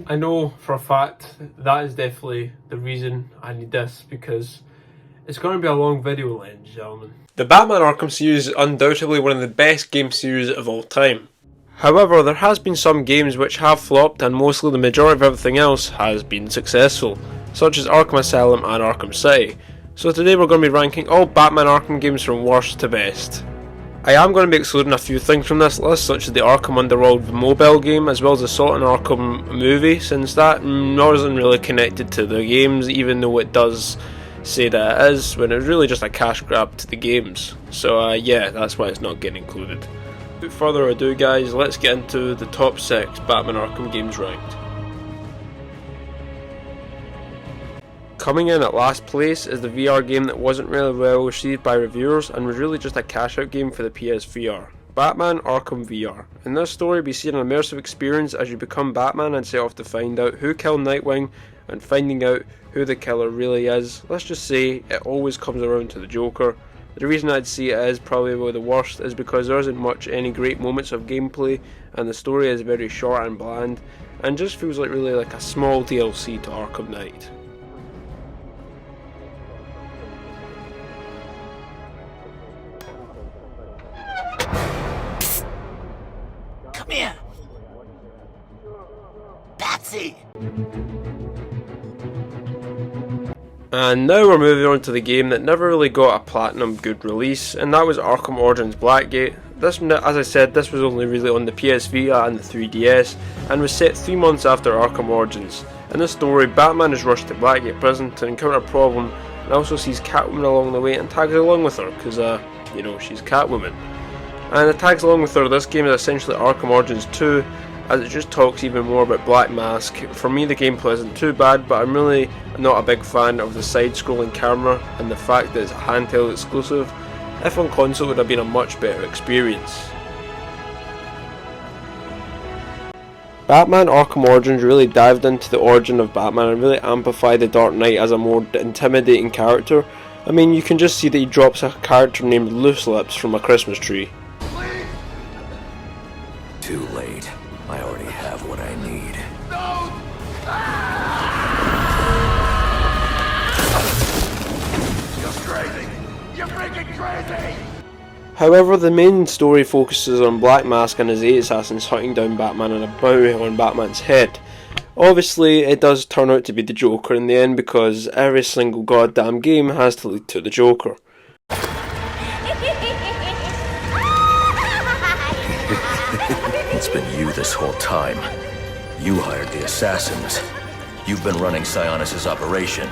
I know for a fact that is definitely the reason I need this, because it's going to be a long video, ladies and gentlemen. The Batman Arkham series is undoubtedly one of the best game series of all time. However, there has been some games which have flopped, and mostly the majority of everything else has been successful, such as Arkham Asylum and Arkham City. So today we're going to be ranking all Batman Arkham games from worst to best. I am going to be excluding a few things from this list, such as the Arkham Underworld mobile game, as well as the Assault on Arkham movie, since that isn't really connected to the games, even though it does say that it is, when it's really just a cash grab to the games. So yeah, that's why it's not getting included. Without further ado guys, let's get into the top 6 Batman Arkham games ranked. Coming in at last place is the VR game that wasn't really well received by reviewers and was really just a cash out game for the PSVR. Batman Arkham VR. In this story we see an immersive experience as you become Batman and set off to find out who killed Nightwing and finding out who the killer really is. Let's just say it always comes around to the Joker. The reason I'd say it is probably the worst is because there isn't much any great moments of gameplay and the story is very short and bland and just feels like really like a small DLC to Arkham Knight. Come here! Patsy! And now we're moving on to the game that never really got a platinum good release, and that was Arkham Origins Blackgate. This, as I said, this was only really on the PS Vita and the 3DS, and was set 3 months after Arkham Origins. In this story, Batman is rushed to Blackgate prison to encounter a problem, and also sees Catwoman along the way and tags along with her, because, you know, she's Catwoman. And it tags along with her. This game is essentially Arkham Origins 2, as it just talks even more about Black Mask. For me the gameplay isn't too bad, but I'm really not a big fan of the side-scrolling camera and the fact that it's a handheld exclusive. If on console it would have been a much better experience. Batman Arkham Origins really dived into the origin of Batman and really amplified the Dark Knight as a more intimidating character. I mean, you can just see that he drops a character named Loose Lips from a Christmas tree. Too late. I already have what I need. No! You're crazy! You're freaking crazy! However, the main story focuses on Black Mask and his 8 assassins hunting down Batman and a bounty on Batman's head. Obviously, it does turn out to be the Joker in the end, because every single goddamn game has to lead to the Joker. It's been you this whole time. You hired the assassins. You've been running Sionis' operation.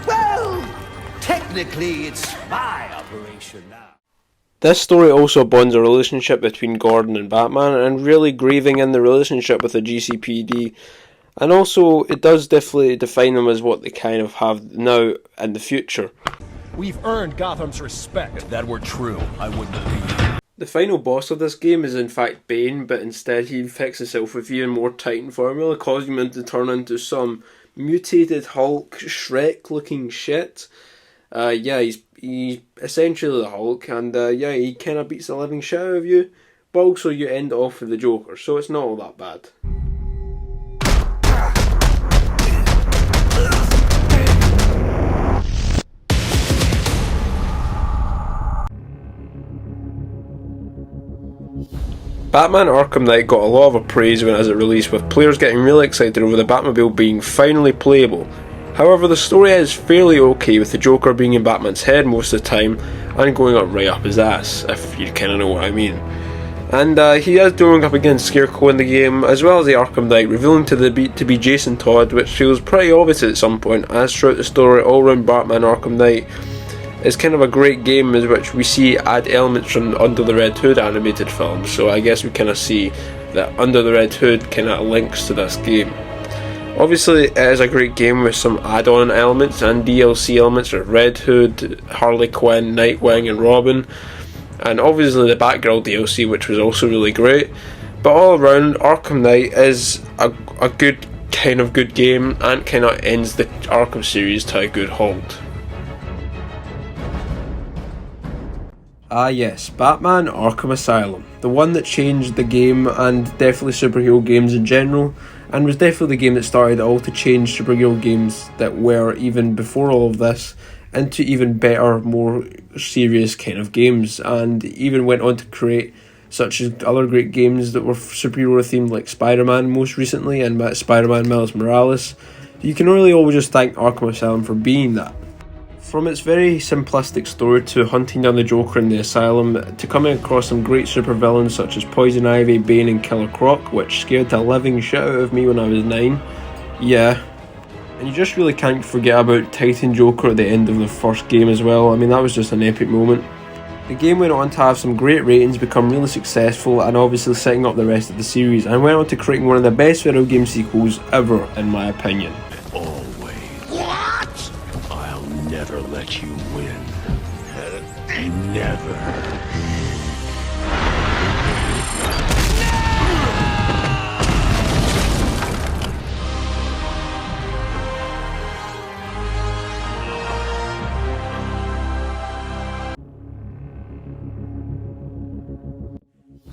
Well, technically it's my operation now. This story also bonds a relationship between Gordon and Batman, and really grieving in the relationship with the GCPD. And also, it does definitely define them as what they kind of have now and the future. We've earned Gotham's respect. If that were true, I wouldn't be. The final boss of this game is in fact Bane, but instead he infects himself with even more Titan form, really causing him to turn into some mutated Hulk, Shrek looking shit. Yeah, he's essentially the Hulk, and yeah, he kind of beats the living shit out of you, but also you end off with the Joker, so it's not all that bad. Batman Arkham Knight got a lot of praise as it released, with players getting really excited over the Batmobile being finally playable. However, the story is fairly okay, with the Joker being in Batman's head most of the time and going right up his ass, if you kinda know what I mean. And he is going up against Scarecrow in the game, as well as the Arkham Knight, revealing to be Jason Todd, which feels pretty obvious at some point, as throughout the story all around Batman Arkham Knight. It's kind of a great game in which we see add elements from Under the Red Hood animated film, so I guess we kind of see that Under the Red Hood kind of links to this game. Obviously it is a great game with some add-on elements and DLC elements of Red Hood, Harley Quinn, Nightwing and Robin, and obviously the Batgirl DLC, which was also really great. But all around, Arkham Knight is a good game, and kind of ends the Arkham series to a good halt. Ah yes, Batman Arkham Asylum. The one that changed the game and definitely superhero games in general, and was definitely the game that started all to change superhero games that were even before all of this into even better, more serious kind of games, and even went on to create such as other great games that were superhero themed like Spider-Man most recently and Spider-Man Miles Morales. You can really always just thank Arkham Asylum for being that. From its very simplistic story to hunting down the Joker in the asylum, to coming across some great supervillains such as Poison Ivy, Bane and Killer Croc, which scared the living shit out of me when I was 9. Yeah. And you just really can't forget about Titan Joker at the end of the first game as well. I mean, that was just an epic moment. The game went on to have some great ratings, become really successful, and obviously setting up the rest of the series, and went on to creating one of the best video game sequels ever, in my opinion. Never let you win. Never.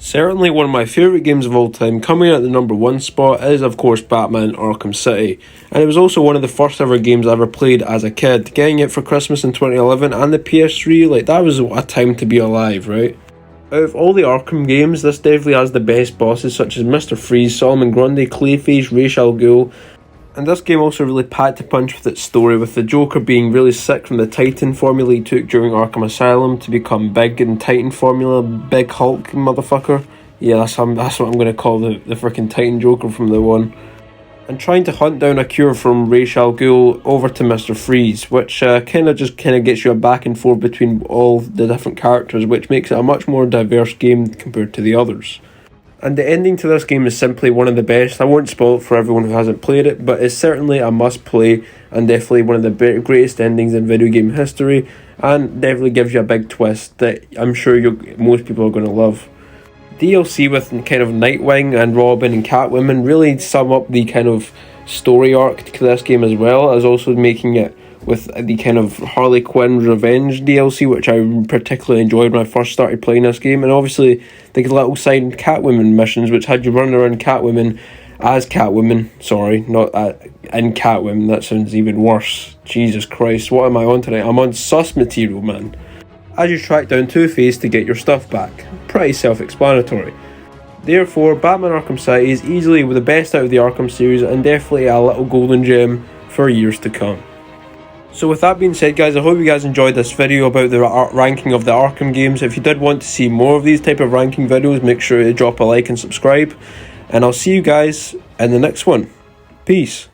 Certainly one of my favourite games of all time, coming at the number 1 spot is of course Batman Arkham City, and it was also one of the first ever games I ever played as a kid. Getting it for Christmas in 2011 and the PS3, like, that was a time to be alive, right? Out of all the Arkham games, this definitely has the best bosses such as Mr. Freeze, Solomon Grundy, Clayface, Ra's al Ghul. And this game also really packed a punch with its story, with the Joker being really sick from the Titan formula he took during Arkham Asylum to become big in Titan formula, Big Hulk motherfucker. Yeah, that's what I'm going to call the freaking Titan Joker from the one. And trying to hunt down a cure from Ra's al Ghul over to Mr. Freeze, which kind of gets you a back and forth between all the different characters, which makes it a much more diverse game compared to the others. And the ending to this game is simply one of the best. I won't spoil it for everyone who hasn't played it, but it's certainly a must play and definitely one of the greatest endings in video game history, and definitely gives you a big twist that I'm sure most people are going to love. DLC with kind of Nightwing and Robin and Catwoman really sum up the kind of story arc to this game, as well as also making it with the kind of Harley Quinn Revenge DLC, which I particularly enjoyed when I first started playing this game, and obviously the little side Catwoman missions, which had you running around Catwoman as Catwoman, sorry, not in Catwoman, that sounds even worse. Jesus Christ, what am I on tonight? I'm on sus material, man. As you track down Two-Face to get your stuff back. Pretty self-explanatory. Therefore, Batman Arkham City is easily the best out of the Arkham series, and definitely a little golden gem for years to come. So with that being said, guys, I hope you guys enjoyed this video about the ranking of the Arkham games. If you did want to see more of these type of ranking videos, make sure to drop a like and subscribe. And I'll see you guys in the next one. Peace.